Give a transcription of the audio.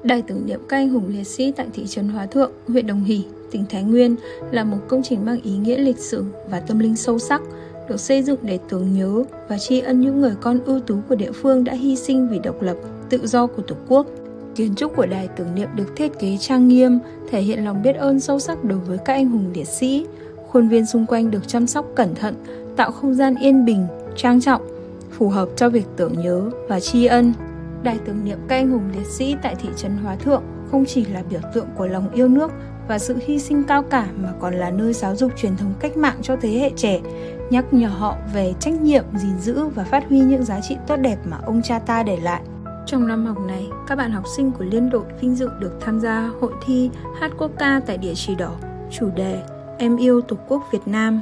Đài tưởng niệm các anh hùng liệt sĩ tại thị trấn Hóa Thượng, huyện Đồng Hỷ, tỉnh Thái Nguyên là một công trình mang ý nghĩa lịch sử và tâm linh sâu sắc, được xây dựng để tưởng nhớ và tri ân những người con ưu tú của địa phương đã hy sinh vì độc lập, tự do của Tổ quốc. Kiến trúc của đài tưởng niệm được thiết kế trang nghiêm, thể hiện lòng biết ơn sâu sắc đối với các anh hùng liệt sĩ. Khuôn viên xung quanh được chăm sóc cẩn thận, tạo không gian yên bình, trang trọng, phù hợp cho việc tưởng nhớ và tri ân. Đài tưởng niệm các anh hùng liệt sĩ tại thị trấn Hóa Thượng không chỉ là biểu tượng của lòng yêu nước và sự hy sinh cao cả mà còn là nơi giáo dục truyền thống cách mạng cho thế hệ trẻ, nhắc nhở họ về trách nhiệm gìn giữ và phát huy những giá trị tốt đẹp mà ông cha ta để lại. Trong năm học này, các bạn học sinh của liên đội vinh dự được tham gia hội thi hát quốc ca tại Địa Chỉ Đỏ, chủ đề Em yêu Tổ quốc Việt Nam.